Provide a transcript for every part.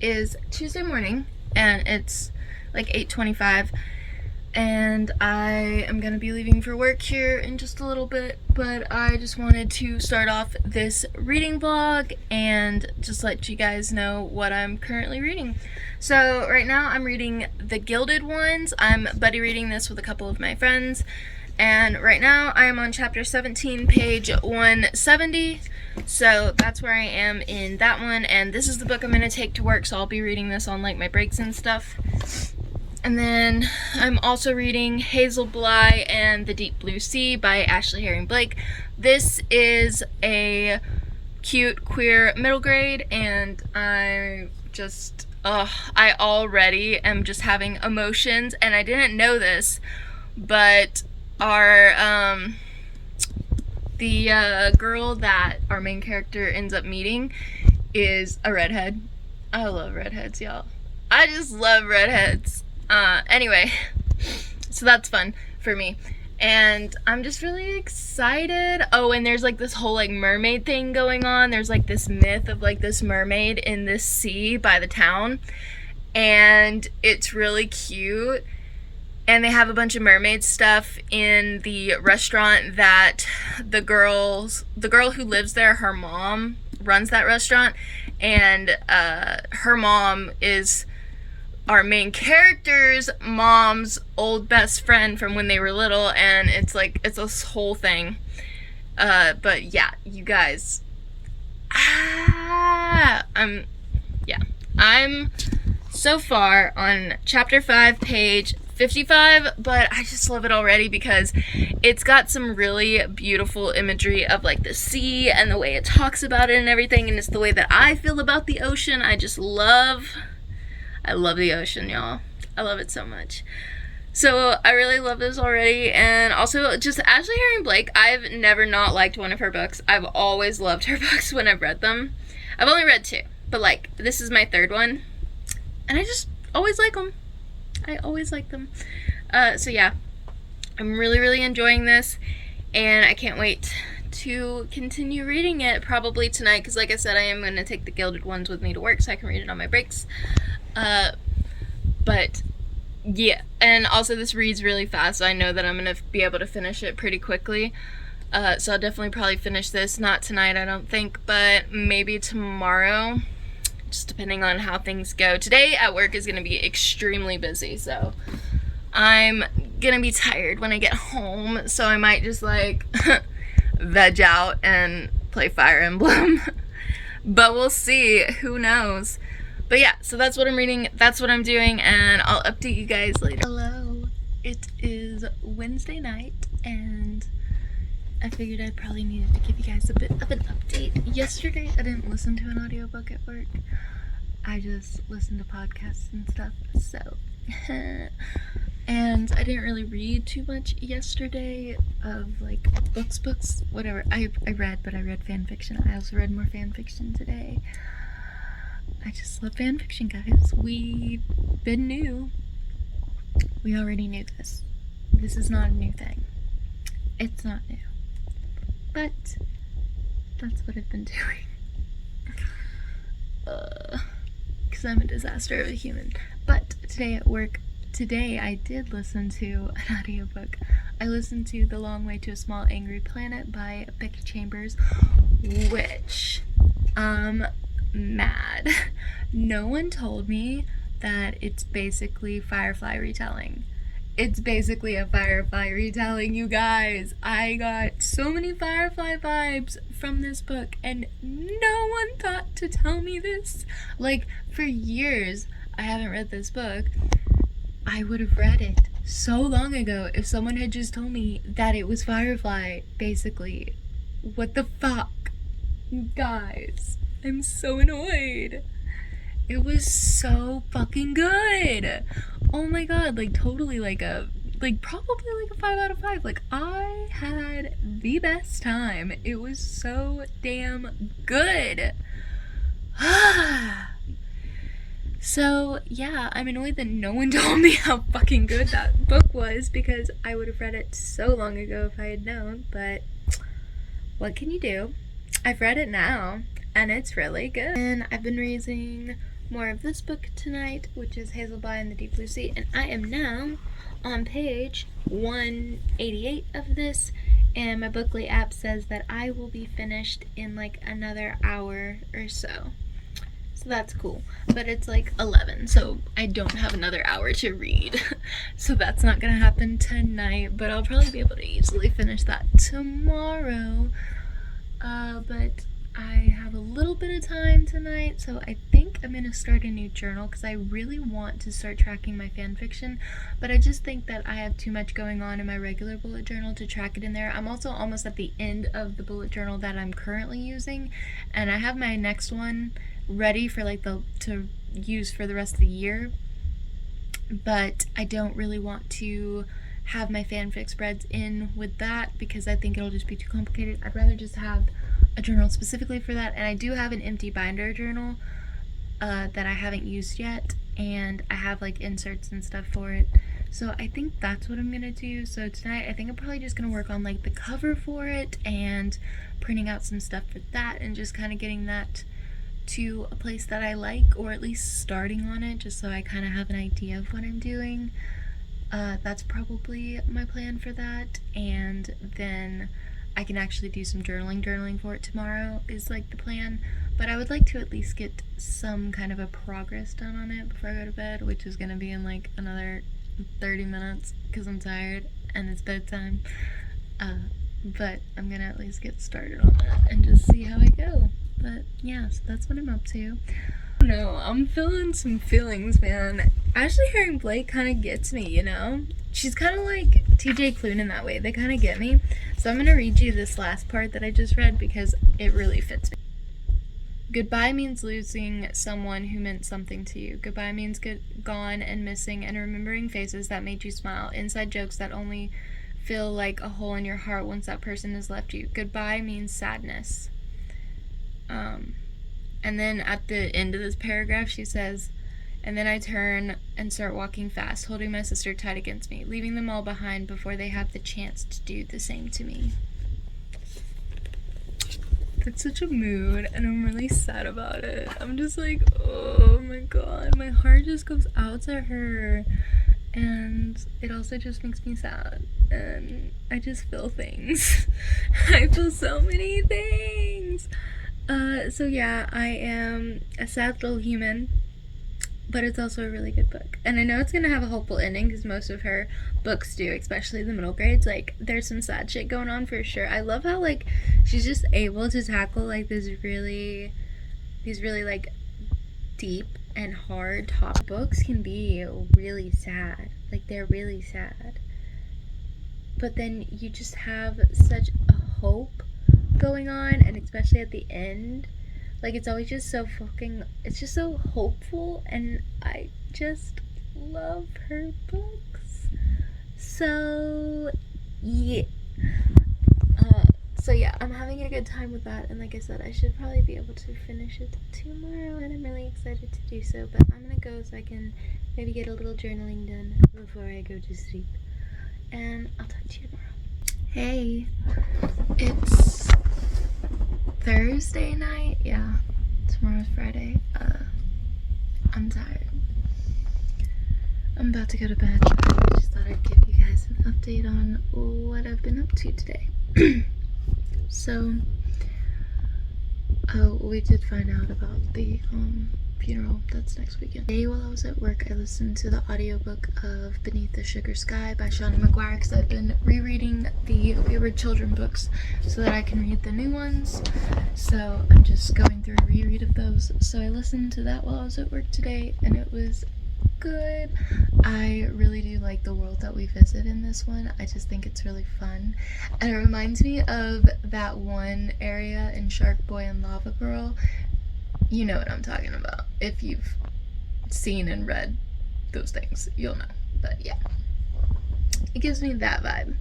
is Tuesday morning and it's like 8:25 and I am gonna be leaving for work here in just a little bit, but I just wanted to start off this reading vlog and just let you guys know what I'm currently reading. So right now I'm reading The Gilded Ones. I'm buddy reading this with a couple of my friends, and right now I am on chapter 17, page 170. So that's where I am in that one, and this is the book I'm gonna take to work, so I'll be reading this on like my breaks and stuff. And then I'm also reading Hazel Bly and the Deep Blue Sea by Ashley Herring Blake. This is a cute queer middle grade, and I already am just having emotions, and I didn't know this, but the girl that our main character ends up meeting is a redhead. I love redheads, y'all. I just love redheads. Anyway, so that's fun for me, and I'm just really excited. Oh, and there's like this whole like mermaid thing going on. There's like this myth of like this mermaid in this sea by the town, and it's really cute. And they have a bunch of mermaid stuff in the restaurant that the girl who lives there, her mom runs that restaurant, and her mom is our main character's mom's old best friend from when they were little, and it's this whole thing. But yeah, you guys, I'm so far on chapter 5, page 55, but I just love it already because it's got some really beautiful imagery of like the sea and the way it talks about it and everything, and it's the way that I feel about the ocean. I love the ocean, y'all. I love it so much. So I really love this already. And also just Ashley Herring Blake, I've never not liked one of her books. I've always loved her books when I've read them. I've only read 2, but like this is my 3rd one, and I just always like them. I always like them. So yeah, I'm really enjoying this, and I can't wait to continue reading it probably tonight, because like I said, I am going to take The Gilded Ones with me to work so I can read it on my breaks. But yeah, and also this reads really fast, so I know that I'm going to be able to finish it pretty quickly. So I'll definitely probably finish this, not tonight I don't think, but maybe tomorrow, just depending on how things go. Today at work is going to be extremely busy, so I'm going to be tired when I get home, so I might just like veg out and play Fire Emblem. But we'll see, who knows. But yeah, so that's what I'm reading, that's what I'm doing, and I'll update you guys later. Hello, it is Wednesday night, and I figured I probably needed to give you guys a bit of an update. Yesterday I didn't listen to an audiobook at work. I just listened to podcasts and stuff, so and I didn't really read too much yesterday of like books, whatever. I read, but I read fan fiction. I also read more fan fiction today. I just love fan fiction, guys. We've been new. We already knew this. This is not a new thing. It's not new. But that's what I've been doing. Because I'm a disaster of a human. But today at work, I did listen to an audiobook. I listened to The Long Way to a Small Angry Planet by Becky Chambers, which, mad. No one told me that it's basically Firefly retelling. It's basically a Firefly retelling, you guys. I got so many Firefly vibes from this book, and no one thought to tell me this. Like, for years, I haven't read this book. I would have read it so long ago if someone had just told me that it was Firefly, basically. What the fuck? You guys, I'm so annoyed. It was so fucking good. Oh my god, like totally probably like a 5 out of 5. Like, I had the best time. It was so damn good. So yeah, I'm annoyed that no one told me how fucking good that book was, because I would have read it so long ago if I had known, but what can you do? I've read it now, and it's really good. And I've been reading more of this book tonight, which is Hazel Bly and the Deep Blue Sea, and I am now on page 188 of this, and my Bookly app says that I will be finished in like another hour or so. So that's cool. But it's like 11, so I don't have another hour to read. So that's not gonna happen tonight, but I'll probably be able to easily finish that tomorrow. But I have a little bit of time tonight, so I think I'm gonna start a new journal because I really want to start tracking my fan fiction, but I just think that I have too much going on in my regular bullet journal to track it in there. I'm also almost at the end of the bullet journal that I'm currently using, and I have my next one ready for like to use for the rest of the year, but I don't really want to have my fanfic spreads in with that because I think it'll just be too complicated. I'd rather just have a journal specifically for that, and I do have an empty binder journal that I haven't used yet, and I have like inserts and stuff for it, so I think that's what I'm gonna do. So tonight I think I'm probably just gonna work on like the cover for it and printing out some stuff for that and just kind of getting that to a place that I like, or at least starting on it just so I kind of have an idea of what I'm doing. That's probably my plan for that, and then I can actually do some journaling for it tomorrow is like the plan, but I would like to at least get some kind of a progress done on it before I go to bed, which is going to be in like another 30 minutes because I'm tired and it's bedtime, but I'm going to at least get started on that and just see how I go. But yeah, so that's what I'm up to. No, I'm feeling some feelings, man. Ashley Herring Blake kind of gets me, you know? She's kind of like TJ Klune in that way. They kind of get me. So I'm going to read you this last part that I just read because it really fits me. Goodbye means losing someone who meant something to you. Goodbye means gone and missing and remembering faces that made you smile. Inside jokes that only feel like a hole in your heart once that person has left you. Goodbye means sadness. And then at the end of this paragraph, she says, and then I turn and start walking fast, holding my sister tight against me, leaving them all behind before they have the chance to do the same to me. That's such a mood, and I'm really sad about it. I'm just like, oh my god, my heart just goes out to her, and it also just makes me sad, and I just feel things. I feel so many things. So yeah, I am a sad little human, but it's also a really good book. And I know it's gonna have a hopeful ending because most of her books do, especially the middle grades. Like, there's some sad shit going on for sure. I love how, like, she's just able to tackle, like, these really, like, deep and hard top books can be really sad. Like, they're really sad. But then you just have such a hope going on, and especially at the end, like, it's always just so it's just so hopeful, and I just love her books. So yeah, I'm having a good time with that, and like I said, I should probably be able to finish it tomorrow, and I'm really excited to do so. But I'm gonna go so I can maybe get a little journaling done before I go to sleep, and I'll talk to you tomorrow. Hey, it's Thursday night. Yeah, tomorrow's Friday. I'm tired. I'm about to go to bed. I just thought I'd give you guys an update on what I've been up to today. So, we did find out about the funeral that's next weekend. Today while I was at work, I listened to the audiobook of Beneath the Sugar Sky by Shawnee McGuire because I've been rereading the We Were Children books so that I can read the new ones. So I'm just going through a reread of those. So I listened to that while I was at work today, and it was good. I really do like the world that we visit in this one. I just think it's really fun, and it reminds me of that one area in Shark Boy and Lava Girl. You know what I'm talking about. If you've seen and read those things, you'll know. But yeah, it gives me that vibe.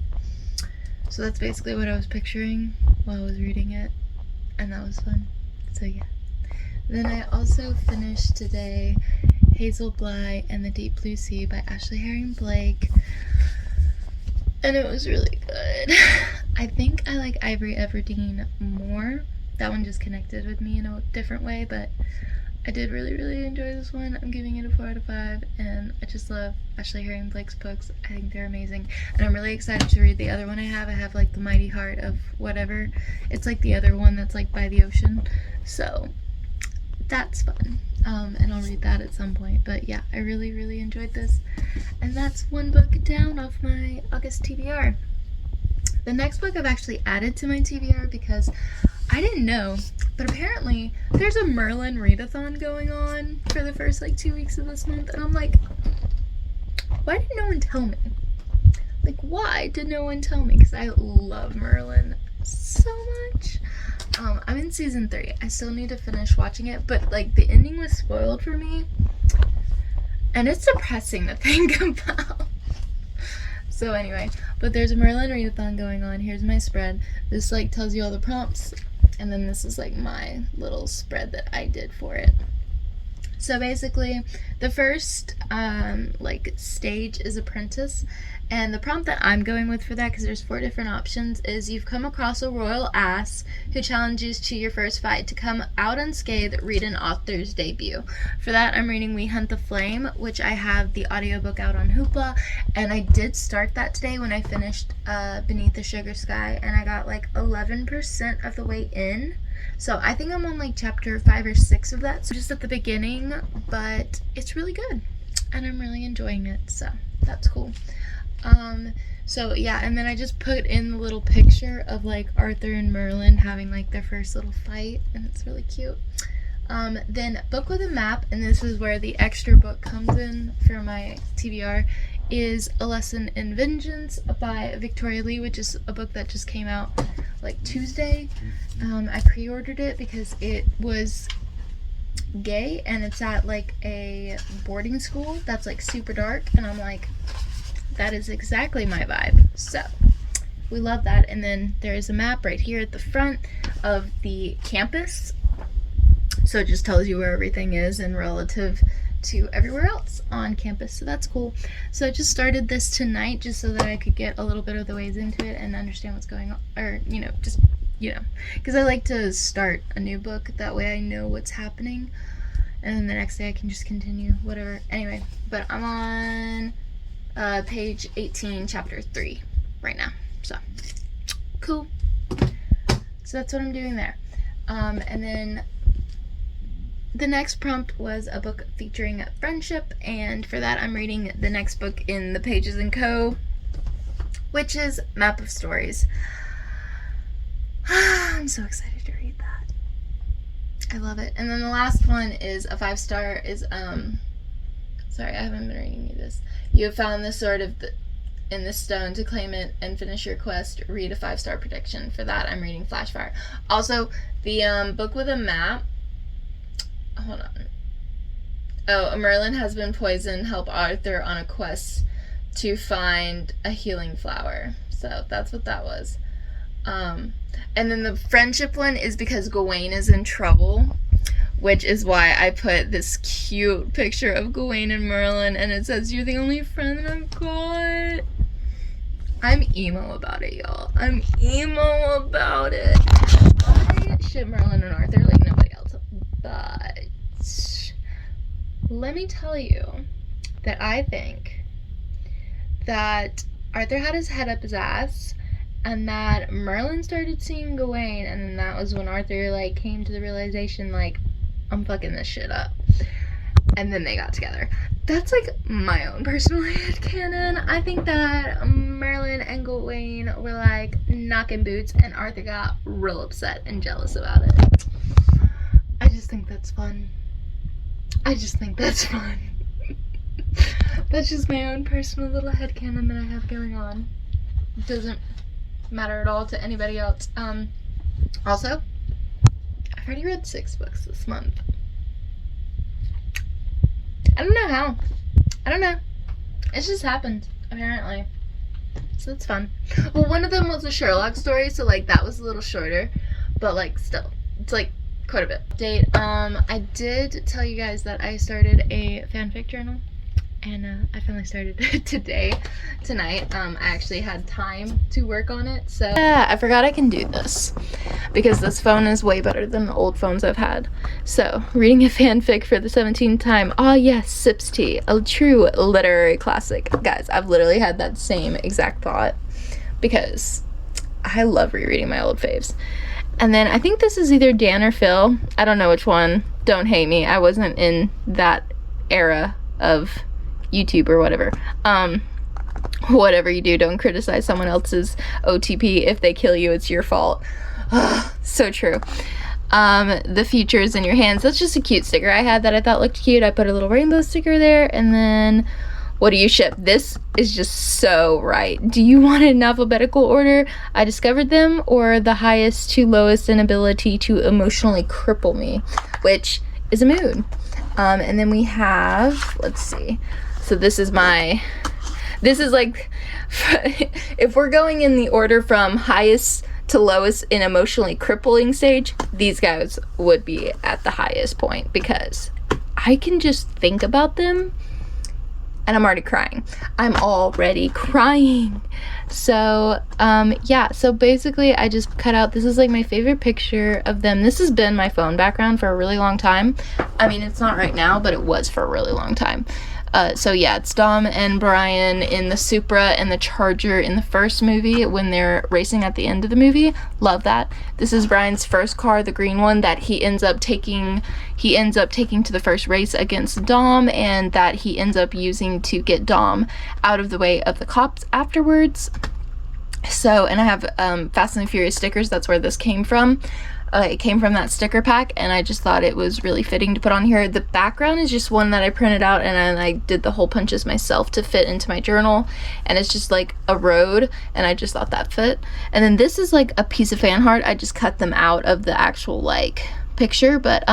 So that's basically what I was picturing while I was reading it, and that was fun. So yeah. Then I also finished today Hazel Bly and the Deep Blue Sea by Ashley Herring Blake, and it was really good. I think I like Ivory Everdeen more. That one just connected with me in a different way, but I did really, really enjoy this one. I'm giving it a 4 out of 5, and I just love Ashley Harry and Blake's books. I think they're amazing, and I'm really excited to read the other one I have. I have like The Mighty Heart of whatever. It's like the other one that's like by the ocean, so that's fun. And I'll read that at some point. But yeah, I really, really enjoyed this, and that's one book down off my August TBR. The next book I've actually added to my TBR because I didn't know, but apparently there's a Merlin readathon going on for the first like 2 weeks of this month, and I'm like, why did no one tell me? Like, why did no one tell me? Because I love Merlin so much. I'm in season 3. I still need to finish watching it, but like the ending was spoiled for me, and it's depressing to think about. So anyway, but there's a Merlin readathon going on. Here's my spread. This like tells you all the prompts, and then this is like my little spread that I did for it. So basically, the first like stage is apprentice, and the prompt that I'm going with for that, because there's 4 different options, is you've come across a royal ass who challenges to your first fight. To come out unscathed, read an author's debut. For that, I'm reading We Hunt the Flame, which I have the audiobook out on Hoopla, and I did start that today when I finished Beneath the Sugar Sky, and I got like 11% of the way in. So I think I'm on like chapter 5 or 6 of that, so just at the beginning, but it's really good, and I'm really enjoying it, so that's cool. So yeah, and then I just put in the little picture of like Arthur and Merlin having like their first little fight, and it's really cute. Then Book with a Map, and this is where the extra book comes in for my TBR, is A Lesson in Vengeance by Victoria Lee, which is a book that just came out like Tuesday. I pre-ordered it because it was gay, and it's at like a boarding school that's like super dark, and I'm like, that is exactly my vibe. So we love that. And then there is a map right here at the front of the campus, so it just tells you where everything is and relative to everywhere else on campus, so that's cool. So I just started this tonight just so that I could get a little bit of the ways into it and understand what's going on, or just because I like to start a new book, that way I know what's happening, and then the next day I can just continue whatever. Anyway, but I'm on page 18, chapter 3 right now, so cool. So that's what I'm doing there. And then the next prompt was a book featuring friendship, and for that I'm reading the next book in the Pages & Co., which is Map of Stories. I'm so excited to read that. I love it. And then the last one is a 5-star, is sorry, I haven't been reading you this. You have found the sword in the stone. To claim it and finish your quest, read a 5-star prediction. For that I'm reading Flashfire. Also, the Book with a Map, hold on. Oh, a Merlin has been poisoned. Help Arthur on a quest to find a healing flower. So that's what that was. And then the friendship one is because Gawain is in trouble, which is why I put this cute picture of Gawain and Merlin, and it says, "You're the only friend that I've got." I'm emo about it, y'all. I'm emo about it. I ship Merlin and Arthur like nobody else, but let me tell you that I think that Arthur had his head up his ass, and that Merlin started seeing Gawain, and then that was when Arthur like came to the realization, like, I'm fucking this shit up, and then they got together. That's like my own personal headcanon. I think that Merlin and Gawain were like knocking boots, and Arthur got real upset and jealous about it. I just think that's fun. That's just my own personal little headcanon that I have going on. It doesn't matter at all to anybody else. Also, I've already read 6 books this month. I don't know how. I don't know. It's just happened, apparently. So that's fun. Well, one of them was a Sherlock story, so like that was a little shorter, but like still, it's like quite a bit. I did tell you guys that I started a fanfic journal, and I finally started tonight. I actually had time to work on it, so yeah, I forgot I can do this because this phone is way better than the old phones I've had. So, reading a fanfic for the 17th time. Ah, yes, Sips Tea, a true literary classic. Guys, I've literally had that same exact thought because I love rereading my old faves. And then I think this is either Dan or Phil. I don't know which one. Don't hate me. I wasn't in that era of YouTube or whatever. Whatever you do, don't criticize someone else's OTP. If they kill you, it's your fault. So true. The future is in your hands. That's just a cute sticker I had that I thought looked cute. I put a little rainbow sticker there. And then, what do you ship? This is just so right. Do you want it in alphabetical order? I discovered them, or the highest to lowest inability to emotionally cripple me, which is a mood. And then we have, let's see. So this is like, if we're going in the order from highest to lowest in emotionally crippling stage, these guys would be at the highest point because I can just think about them and I'm already crying. I'm already crying. So, yeah, so basically I just cut out, this is like my favorite picture of them. This has been my phone background for a really long time. I mean, it's not right now, but it was for a really long time. So yeah, it's Dom and Brian in the Supra and the Charger in the first movie when they're racing at the end of the movie. Love that. This is Brian's first car, the green one, that he ends up taking to the first race against Dom, and that he ends up using to get Dom out of the way of the cops afterwards. So, and I have Fast and the Furious stickers. That's where this came from. It came from that sticker pack, and I just thought it was really fitting to put on here. The background is just one that I printed out, and I did the hole punches myself to fit into my journal, and it's just like a road, and I just thought that fit. And then this is like a piece of fan art. I just cut them out of the actual like picture, but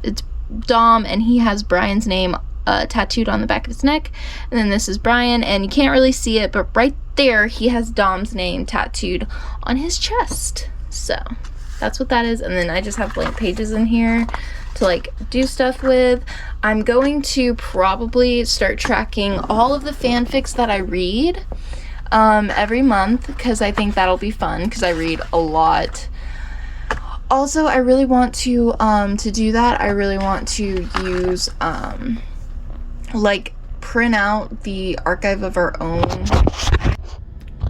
it's Dom, and he has Brian's name tattooed on the back of his neck. And then this is Brian, and you can't really see it, but right there he has Dom's name tattooed on his chest. So that's what that is. And then I just have blank pages in here to like do stuff with. I'm going to probably start tracking all of the fanfics that I read every month, because I think that'll be fun, because I read a lot. Also, I really want to do that, I really want to use like print out the archive of our own.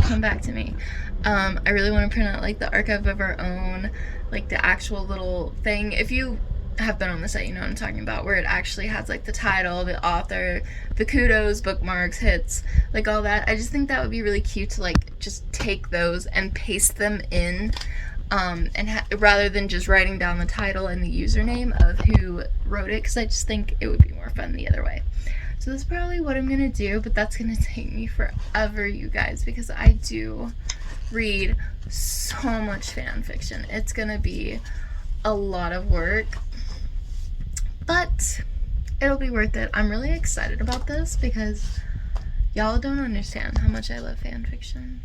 Come back to me. I really want to print out like the archive of our own, like the actual little thing. If you have been on the site, you know what I'm talking about, where it actually has like the title, the author, the kudos, bookmarks, hits, like all that. I just think that would be really cute to like just take those and paste them in, and rather than just writing down the title and the username of who wrote it, because I just think it would be more fun the other way. So that's probably what I'm gonna do, but that's gonna take me forever, you guys, because I do read so much fan fiction. It's gonna be a lot of work, but it'll be worth it. I'm really excited about this because y'all don't understand how much I love fan fiction.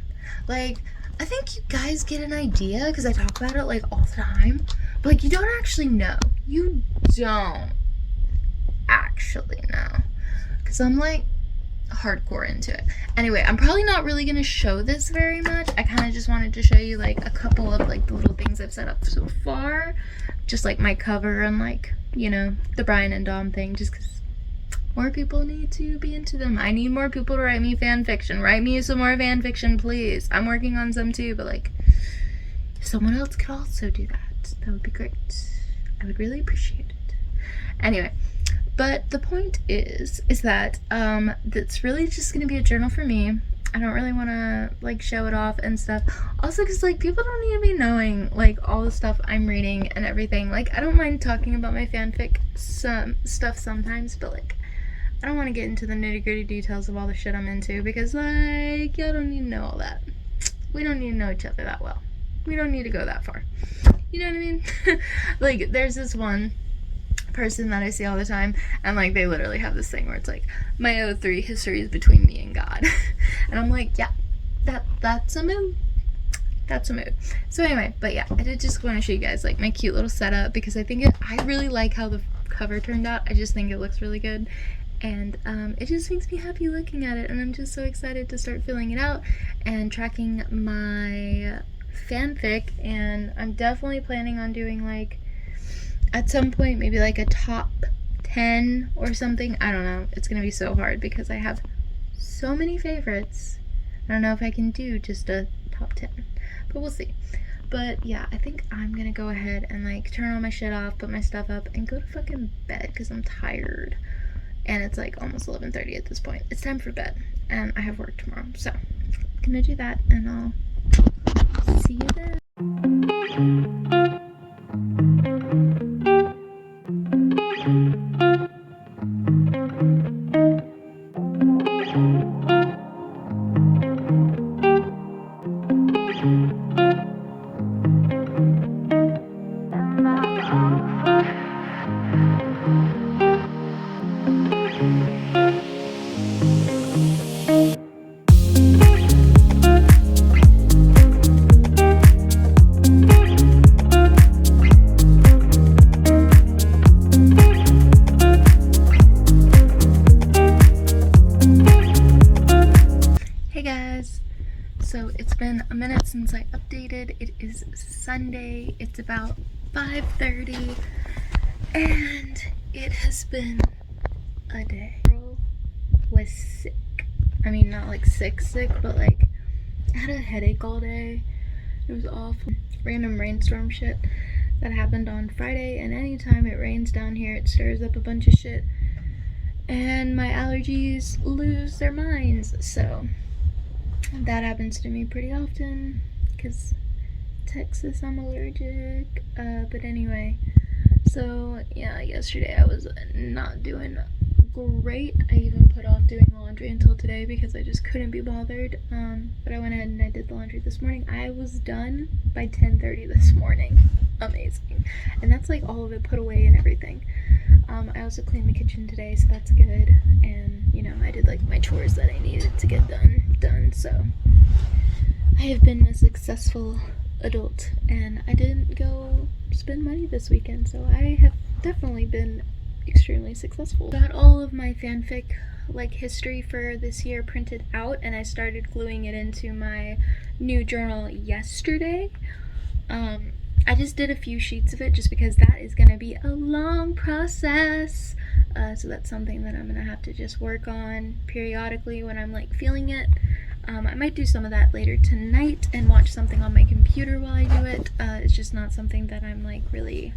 Like, I think you guys get an idea because I talk about it like all the time, but like you don't actually know. You don't actually know, because I'm like hardcore into it. Anyway, I'm probably not really gonna show this very much. I kind of just wanted to show you like a couple of like the little things I've set up so far, just like my cover and like, you know, the Brian and Dom thing, just because more people need to be into them. I need more people to write me fan fiction. Write me some more fan fiction, please. I'm working on some too, but like if someone else could also do that would be great. I would really appreciate it. Anyway, but the point is that that's really just gonna be a journal for me. I don't really want to like show it off and stuff. Also, because like people don't need to be knowing like all the stuff I'm reading and everything. Like, I don't mind talking about my fanfic stuff sometimes, but like I don't want to get into the nitty-gritty details of all the shit I'm into, because like y'all don't need to know all that. We don't need to know each other that well. We don't need to go that far. You know what I mean? Like, there's this one person that I see all the time, and like they literally have this thing where it's like, my O3 history is between me and God. And I'm like, yeah, that's a mood. That's a mood. So anyway, but yeah, I did just want to show you guys like my cute little setup, because I really like how the cover turned out. I just think it looks really good, and it just makes me happy looking at it, and I'm just so excited to start filling it out and tracking my fanfic. And I'm definitely planning on doing, like, at some point, maybe like a top 10 or something. I don't know. It's gonna be so hard because I have so many favorites. I don't know if I can do just a top 10, but we'll see. But yeah, I think I'm gonna go ahead and like turn all my shit off, put my stuff up, and go to fucking bed because I'm tired. And it's like almost 11:30 at this point. It's time for bed, and I have work tomorrow. So I'm gonna do that, and I'll see you then. Hey guys, so it's been a minute since I updated. It is Sunday, it's about 5:30, and it has been a day. Girl was sick. I mean, not like sick, but like I had a headache all day. It was awful. Random rainstorm shit that happened on Friday, and anytime it rains down here, it stirs up a bunch of shit, and my allergies lose their minds. So that happens to me pretty often because Texas, I'm allergic. But anyway, so yeah, yesterday I was not doing great. I even put off doing laundry until today because I just couldn't be bothered. But I went ahead and I did the laundry this morning. I was done by 10:30 this morning. Amazing. And that's like all of it put away and everything. I also cleaned the kitchen today, so that's good. And you know, I did like my chores that I needed to get done. So I have been a successful adult, and I didn't go spend money this weekend, so I have definitely been extremely successful. Got all of my fanfic like history for this year printed out, and I started gluing it into my new journal yesterday. I just did a few sheets of it just because that is going to be a long process. So that's something that I'm going to have to just work on periodically when I'm like feeling it. I might do some of that later tonight and watch something on my computer while I do it. It's just not something that I'm like really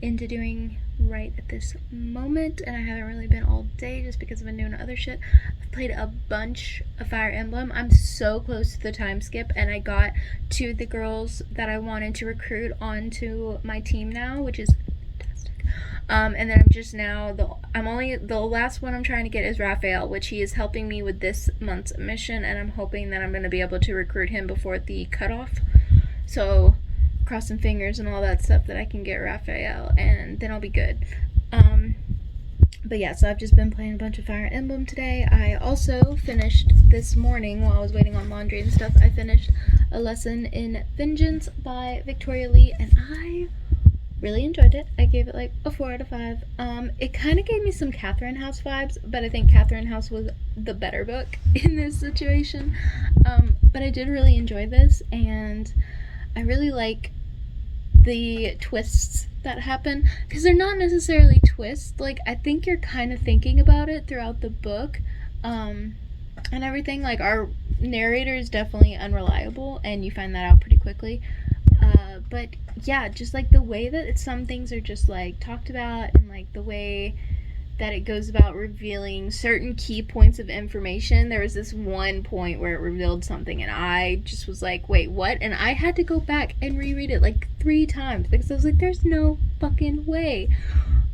into doing right at this moment, and I haven't really been all day just because I've been doing other shit. I've played a bunch of Fire Emblem. I'm so close to the time skip, and I got two of the girls that I wanted to recruit onto my team now, which is fantastic. And then I'm just now the last one I'm trying to get is Raphael, which he is helping me with this month's mission, and I'm hoping that I'm going to be able to recruit him before the cutoff. So crossing fingers and all that stuff that I can get Raphael, and then I'll be good. But yeah, so I've just been playing a bunch of Fire Emblem today. I also finished this morning, while I was waiting on laundry and stuff, I finished a lesson in Vengeance by Victoria Lee, and I really enjoyed it. I gave it like a 4 out of 5. It kind of gave me some Catherine House vibes, but I think Catherine House was the better book in this situation. But I did really enjoy this, and I really like the twists that happen, because they're not necessarily twists. Like, I think you're kind of thinking about it throughout the book, and everything. Like, our narrator is definitely unreliable, and you find that out pretty quickly. But yeah, just like the way that some things are just like talked about, and like the way that it goes about revealing certain key points of information. There was this one point where it revealed something, and I just was like, wait, what? And I had to go back and reread it like 3 times because I was like, there's no fucking way.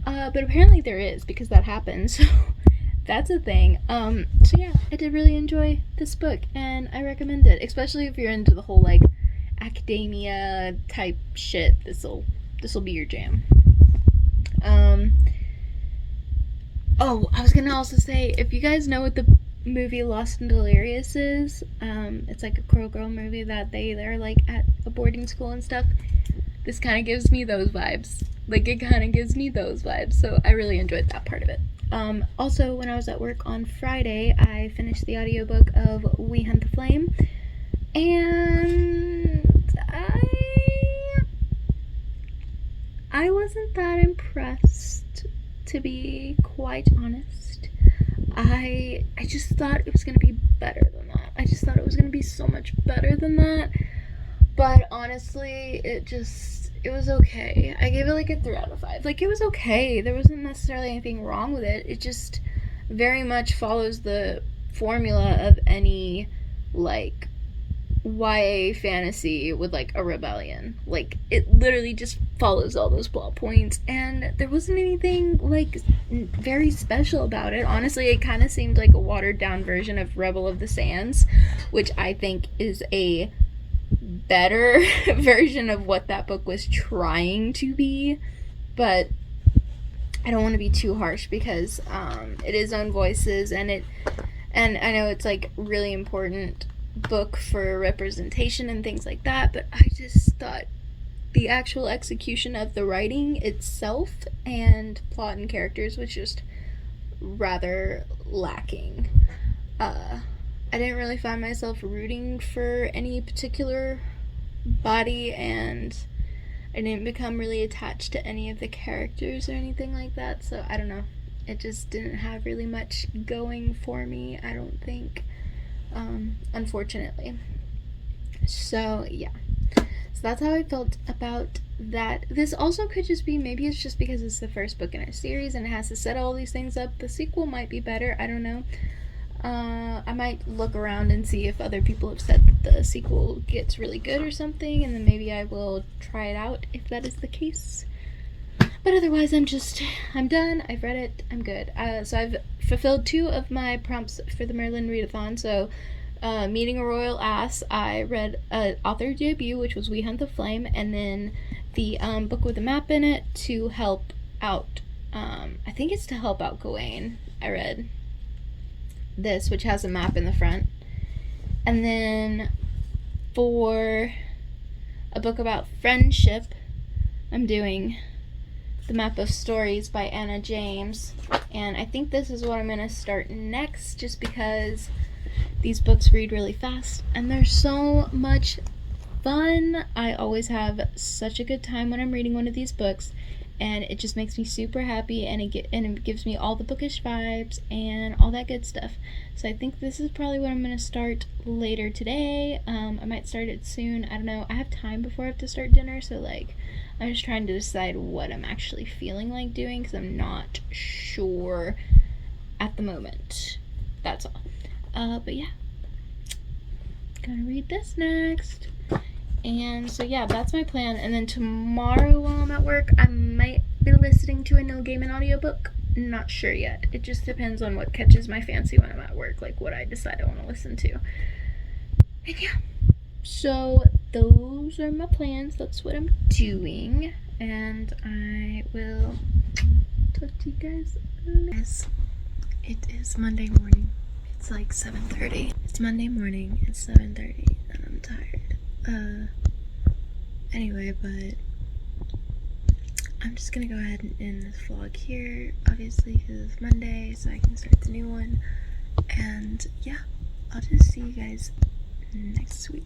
But apparently there is, because that happens. So that's a thing. So yeah, I did really enjoy this book, and I recommend it, especially if you're into the whole like academia type shit. This'll be your jam. Oh, I was gonna also say, if you guys know what the movie Lost and Delirious is, it's like a Crow Girl movie that they're like at a boarding school and stuff. This kind of gives me those vibes. Like, it kind of gives me those vibes, so I really enjoyed that part of it. Also, when I was at work on Friday, I finished the audiobook of We Hunt the Flame, and I wasn't that impressed, to be quite honest. I just thought it was going to be better than that. I just thought it was going to be so much better than that. But honestly, it was okay. I gave it like a 3 out of 5. Like, it was okay. There wasn't necessarily anything wrong with it. It just very much follows the formula of any, like, YA fantasy with, like, a rebellion. Like, it literally just follows all those plot points, and there wasn't anything, like, very special about it. Honestly, it kind of seemed like a watered-down version of Rebel of the Sands, which I think is a better version of what that book was trying to be, but I don't want to be too harsh because it is Own Voices, and I know it's like really important book for representation and things like that, but I just thought the actual execution of the writing itself and plot and characters was just rather lacking. I didn't really find myself rooting for any particular body, and I didn't become really attached to any of the characters or anything like that, so I don't know. It just didn't have really much going for me, I don't think, unfortunately. So, yeah. So that's how I felt about that. This also could just be, maybe it's just because it's the first book in a series and it has to set all these things up. The sequel might be better, I don't know. I might look around and see if other people have said that the sequel gets really good or something, and then maybe I will try it out if that is the case. But otherwise, I'm done. I've read it. I'm good. So I've fulfilled 2 of my prompts for the Merlin Readathon. So, Meeting a Royal Ass, I read an author debut, which was We Hunt the Flame, and then the book with a map in it to help out, I think it's to help out Gawain. I read this, which has a map in the front. And then for a book about friendship, I'm doing The Map of Stories by Anna James, and I think this is what I'm going to start next, just because these books read really fast and they're so much fun. I always have such a good time when I'm reading one of these books, and it just makes me super happy, and it gives me all the bookish vibes and all that good stuff. So I think this is probably what I'm going to start later today. I might start it soon. I don't know. I have time before I have to start dinner, so like I'm just trying to decide what I'm actually feeling like doing, because I'm not sure at the moment. That's all. But yeah, gonna read this next. And so yeah, that's my plan. And then tomorrow while I'm at work, I might be listening to a No Gaming audiobook. Not sure yet. It just depends on what catches my fancy when I'm at work, like what I decide I want to listen to. And yeah, so those are my plans. That's what I'm doing. And I will talk to you guys later. It is Monday morning. It's like 7:30. It's Monday morning. It's 7:30 and I'm tired. Anyway, but I'm just gonna go ahead and end this vlog here, obviously, because it's Monday, so I can start the new one. And yeah, I'll just see you guys next week.